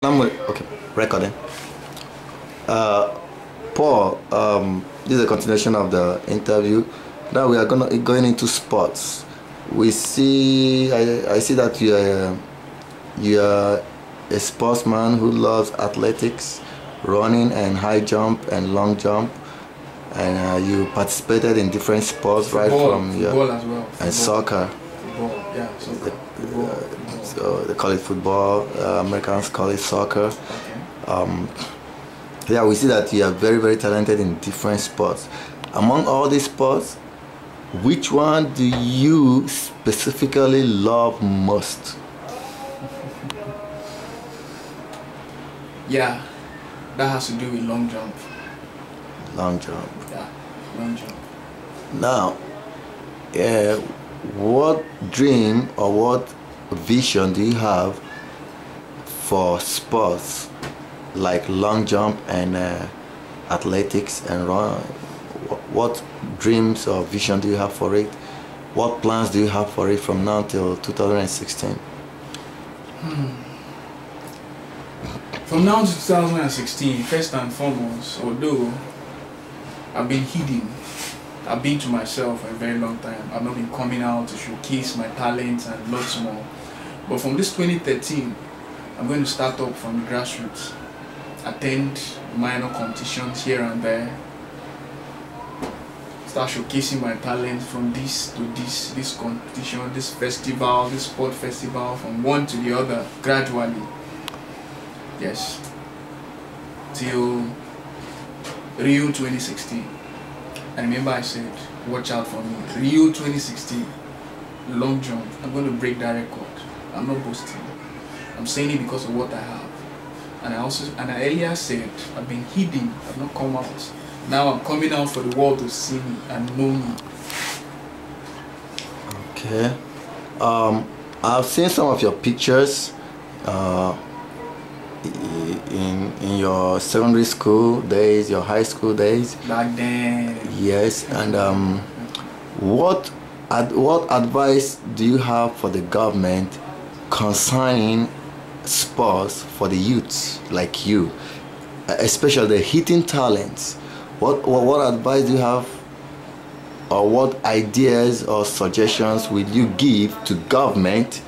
Okay, recording. Paul, this is a continuation of the interview. Now we are going into sports. We see, I see that you are a sportsman who loves athletics, running and high jump and long jump, and you participated in different sports, football, right from football as well, and soccer. Football, yeah, soccer. Football. So they call it football. Americans call it soccer. Okay. Yeah, we see that you are very, very talented in different sports. Among all these sports, which one do you specifically love most? Yeah, that has to do with long jump. Long jump. Yeah, long jump. Now, what dream or what vision do you have for sports like long jump and athletics and run? What dreams or vision do you have for it? What plans do you have for it from now till 2016? From now to 2016, first and foremost, although I've been hidden, I've been to myself for a very long time. I've not been coming out to showcase my talents and lots more. But from this 2013, I'm going to start up from the grassroots, attend minor competitions here and there, start showcasing my talents from this to this competition, this festival, this sport festival, from one to the other, gradually. Yes. Till Rio 2016. I remember I said, watch out for me. Rio 2016, long jump. I'm going to break that record. I'm not boasting. I'm saying it because of what I have. And I earlier said, I've been hidden. I've not come out. Now I'm coming out for the world to see me and know me. Okay. I've seen some of your pictures in your secondary school days, your high school days. Back then. Yes, and what advice do you have for the government concerning sports for the youths like you, especially the hidden talents? What advice do you have, or what ideas or suggestions will you give to government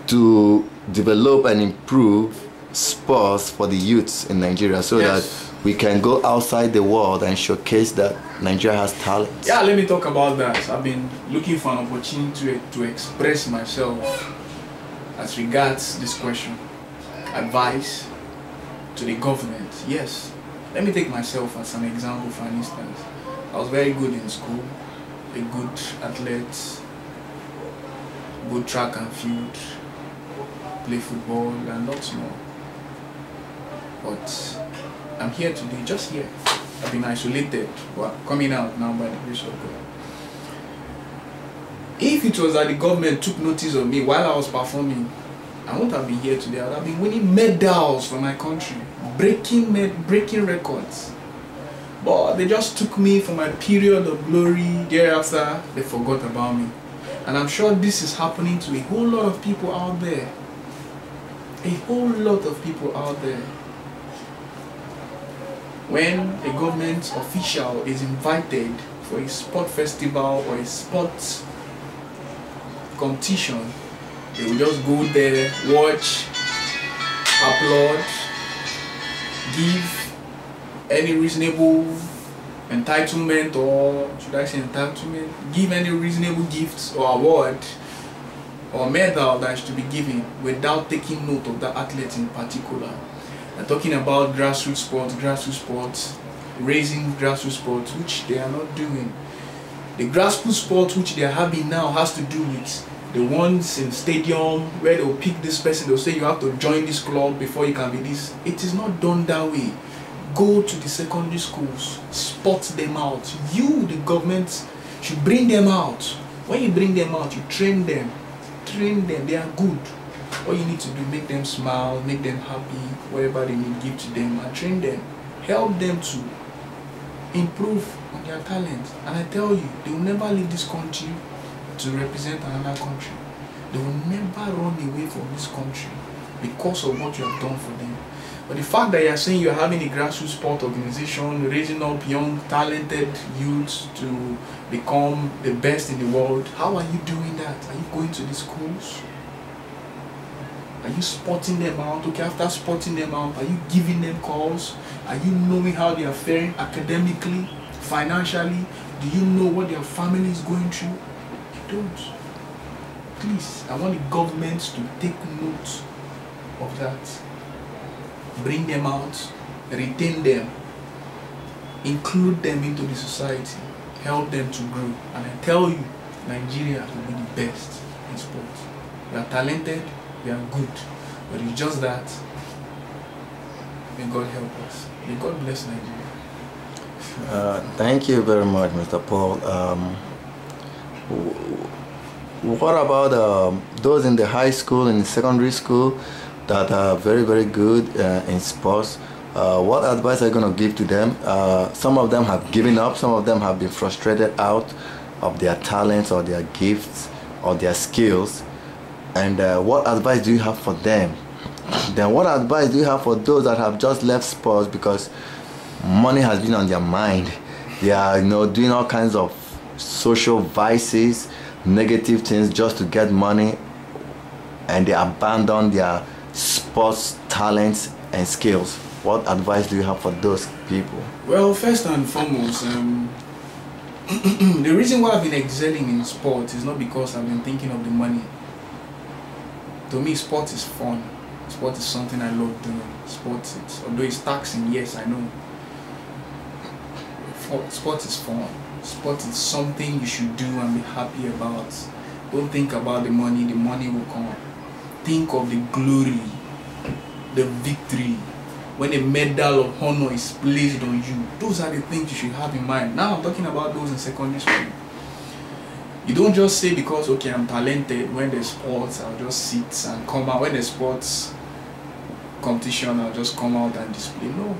to develop and improve sports for the youths in Nigeria, so Yes. that we can go outside the world and showcase that Nigeria has talent? Yeah, let me talk about that. I've been looking for an opportunity to express myself as regards this question. Advice to the government. Yes. Let me take myself as an example, for instance. I was very good in school, a good athlete, good track and field, play football and lots more. But I'm here today, just here. I've been isolated, but coming out now by the grace of God. If it was that the government took notice of me while I was performing, I wouldn't have been here today. I would have been winning medals for my country, breaking records. But they just took me for my period of glory. Thereafter, they forgot about me. And I'm sure this is happening to a whole lot of people out there. A whole lot of people out there. When a government official is invited for a sport festival or a sports competition, they will just go there, watch, applaud, give any reasonable entitlement, or should I say entitlement, give any reasonable gifts or award or medal that is to be given without taking note of the athlete in particular. I'm talking about grassroots sports, raising grassroots sports, which they are not doing. The grassroots sports which they are having now has to do with the ones in stadium where they will pick this person, they'll say you have to join this club before you can be this. It is not done that way. Go to the secondary schools, spot them out. You, the government, should bring them out. When you bring them out, you train them. They are good. All you need to do, make them smile, make them happy, whatever they need, give to them and train them. Help them to improve on their talent. And I tell you, they will never leave this country to represent another country. They will never run away from this country. because of what you have done for them. But the fact that you are saying you are having a grassroots sport organization, raising up young, talented youths to become the best in the world, how are you doing that? Are you going to the schools? Are you spotting them out? Okay, after spotting them out, are you giving them calls? Are you knowing how they are faring academically, financially? Do you know what their family is going through? You don't. Please, I want the government to take note of that. Bring them out, retain them, include them into the society, help them to grow. And I tell you, Nigeria will be the best in sports. We are talented, we are good, but it's just that. May God help us. May God bless Nigeria. Thank you very much, Mr. Paul. What about those in the high school and secondary school that are very, very good in sports? What advice are you going to give to them? Some of them have given up, some of them have been frustrated out of their talents or their gifts or their skills. And what advice do you have for them? Then what advice do you have for those that have just left sports because money has been on their mind? They are, doing all kinds of social vices, negative things just to get money, and they abandon their sports talents and skills. What advice do you have for those people? Well, first and foremost, the reason why I've been excelling in sport is not because I've been thinking of the money. To me, sport is fun. Sport is something I love doing. Although it's taxing, yes, I know. Sport is fun. Sport is something you should do and be happy about. Don't think about the money will come. Think of the glory, the victory, when a medal of honor is placed on you. Those are the things you should have in mind. Now I'm talking about those in secondary school. You don't just say because, okay, I'm talented, when there's sports, I'll just sit and come out. When there's sports competition, I'll just come out and display. No.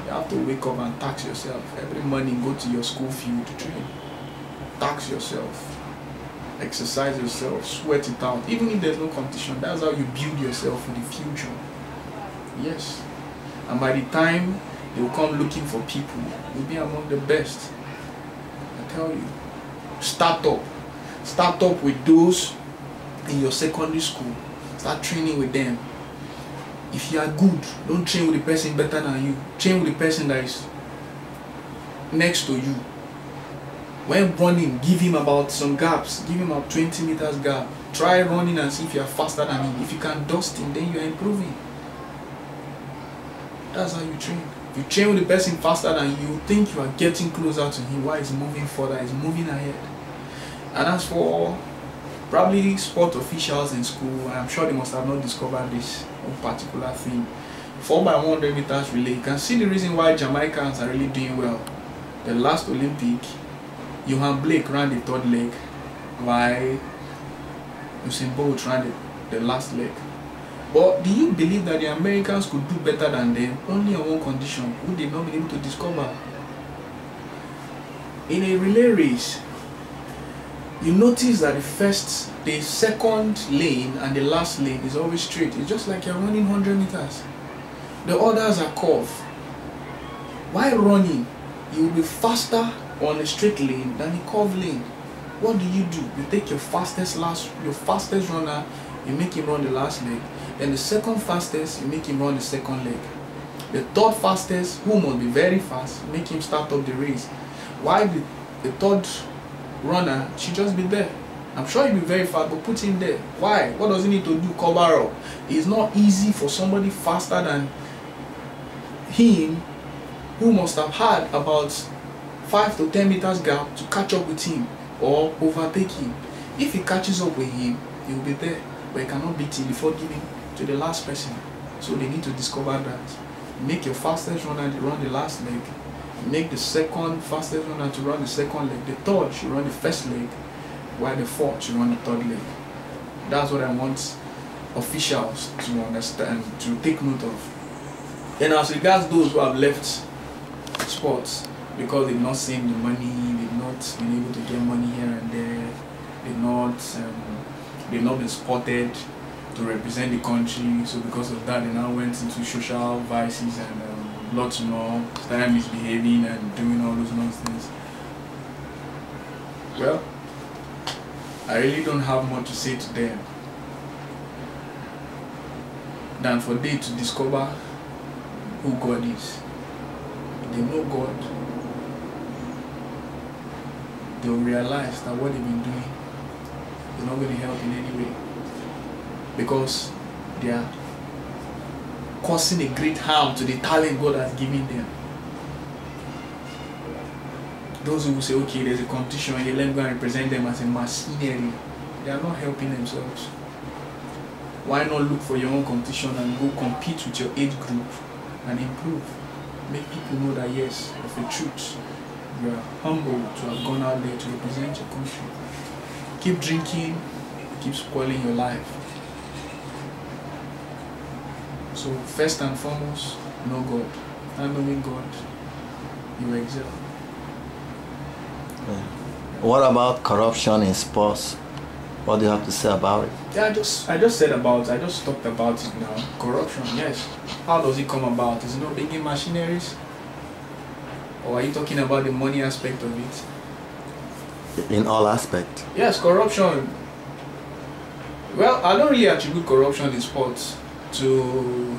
You have to wake up and tax yourself. Every morning, go to your school field to train. Tax yourself. Exercise yourself. Sweat it out. Even if there's no competition, that's how you build yourself for the future. Yes. And by the time they will come looking for people, you'll be among the best. I tell you. Start up. Start up with those in your secondary school. Start training with them. If you are good, don't train with the person better than you. Train with the person that is next to you. When running, give him about some gaps. Give him a 20 meters gap. Try running and see if you are faster than him. If you can dust him, then you are improving. That's how you train. If you train with the person faster than you, think you are getting closer to him. Why he's moving further, he's moving ahead. And as for probably sport officials in school, I'm sure they must have not discovered this particular thing. 4x100 meters relay, you can see the reason why Jamaicans are really doing well. The last Olympic, Johan Blake ran the third leg, while Usain Bolt ran the last leg. But do you believe that the Americans could do better than them only on one condition, who they've not been able to discover? In a relay race, you notice that the second lane and the last lane is always straight. It's just like you're running 100 meters. The others are curved. While running, you will be faster on a straight lane than a curved lane. What do? You take your fastest runner, you make him run the last leg. Then the second fastest, you make him run the second leg. The third fastest, who must be very fast, make him start up the race. While the third runner should just be there. I'm sure he'll be very fast, but put him there. Why? What does he need to do? Cover up. It's not easy for somebody faster than him, who must have had about 5 to 10 meters gap, to catch up with him or overtake him. If he catches up with him, he will be there, but he cannot beat him before giving to the last person. So they need to discover that. Make your fastest runner to run the last leg. Make the second fastest runner to run the second leg. The third should run the first leg, while the fourth should run the third leg. That's what I want officials to understand, to take note of. And as regards those who have left sports because they've not seen the money, they've not been able to get money here and there, they've not been spotted to represent the country. So because of that, they now went into social vices and lots more, started misbehaving and doing all those nonsense. Well, I really don't have much to say to them than for them to discover who God is. If they know God, they'll realize that what they've been doing is not going to help in any way, because they are causing a great harm to the talent God has given them. Those who will say, okay, there's a competition here, let me go and represent them as a machinery, they are not helping themselves. Why not look for your own competition and go compete with your age group and improve? Make people know that yes, of a truth, you are humble to have gone out there to represent your country. Keep drinking, keep spoiling your life. So first and foremost, know God. And knowing God, you excel. Yeah. What about corruption in sports? What do you have to say about it? Yeah, I just talked about it now. Corruption, yes. How does it come about? Is it not bringing machineries? Or are you talking about the money aspect of it? In all aspects. Yes, corruption. Well, I don't really attribute corruption in sports to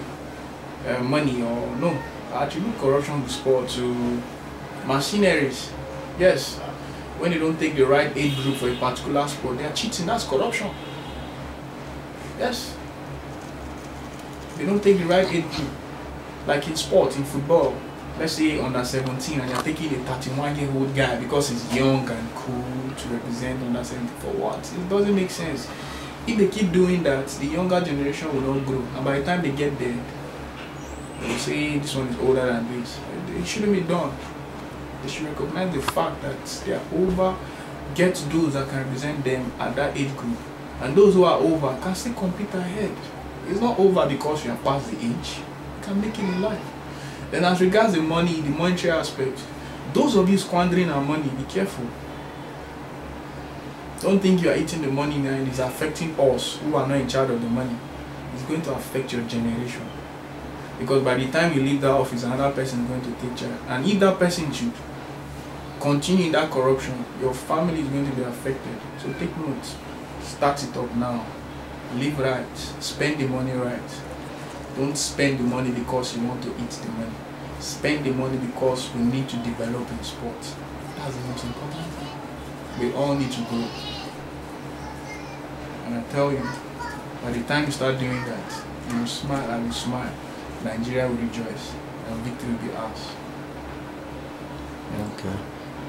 money, or no. I attribute corruption in sport to machineries. Yes. When they don't take the right age group for a particular sport, they are cheating. That's corruption. Yes. They don't take the right age group. Like in sport, in football, let's say under 17, and you're taking a 31-year-old guy because he's young and cool to represent under 17 for what? It doesn't make sense. If they keep doing that, the younger generation will not grow. And by the time they get there, they'll say this one is older than this. It shouldn't be done. They should recognize the fact that they are over, get those that can represent them at that age group. And those who are over can still compete ahead. It's not over because you have passed the age. You can make it in life. Then as regards the money, the monetary aspect, those of you squandering our money, be careful. Don't think you are eating the money now and it's affecting us who are not in charge of the money. It's going to affect your generation. Because by the time you leave that office, another person is going to take charge. And if that person should continue in that corruption, your family is going to be affected. So take note. Start it up now. Live right. Spend the money right. Don't spend the money because you want to eat the money. Spend the money because we need to develop in sports. That's the most important thing. We all need to grow. And I tell you, by the time you start doing that, you will smile and you smile. Nigeria will rejoice and victory will be ours. Okay.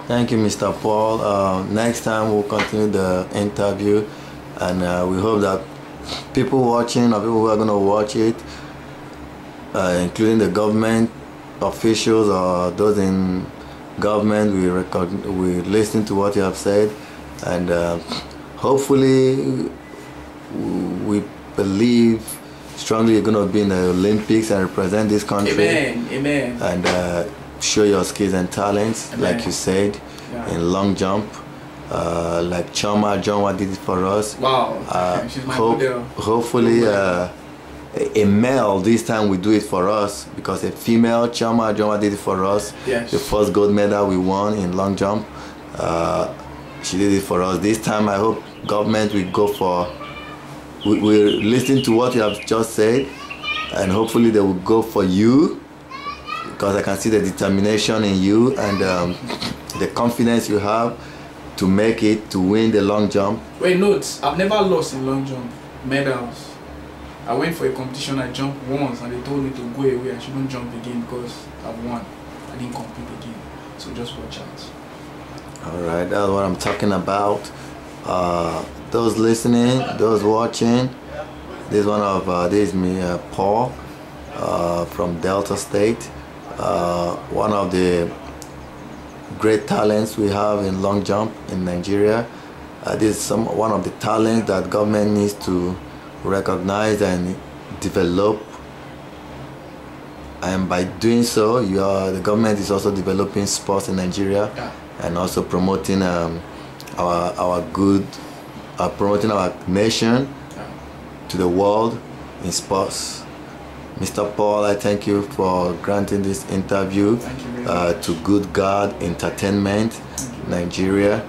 Thank you, Mr. Paul. Next time we'll continue the interview, and we hope that people watching or people who are going to watch it, including the government officials or those in government, we listen to what you have said, and hopefully we believe strongly you're going to be in the Olympics and represent this country. Amen. Amen. And show your skills and talents. Amen. Like you said, yeah. In long jump, like Choma Jonwa did it for us. Wow. She's my model. Hopefully a male this time will do it for us, because a female Choma Jonwa did it for us. Yes. The first gold medal we won in long jump, she did it for us. This time I hope government will go for, we're listening to what you have just said, and hopefully they will go for you, because I can see the determination in you and the confidence you have to make it, to win the long jump. Wait, note, I've never lost in long jump medals. I went for a competition, I jumped once and they told me to go away, I shouldn't jump again because I've won. I didn't compete again, so just watch out. Alright, that's what I'm talking about. Those listening, those watching, this is me, Paul, from Delta State, one of the great talents we have in long jump in Nigeria. This is one of the talents that government needs to recognize and develop, and by doing so, the government is also developing sports in Nigeria, yeah. And also promoting promoting our nation, yeah. to the world in sports. Mr. Paul, I thank you for granting this interview to GoodGod Entertainment, Nigeria.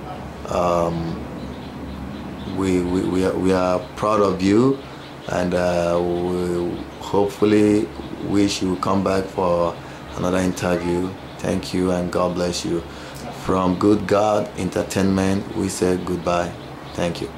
We are proud of you, and we hopefully wish you come back for another interview. Thank you and God bless you. From GoodGod Entertainment, we say goodbye. Thank you.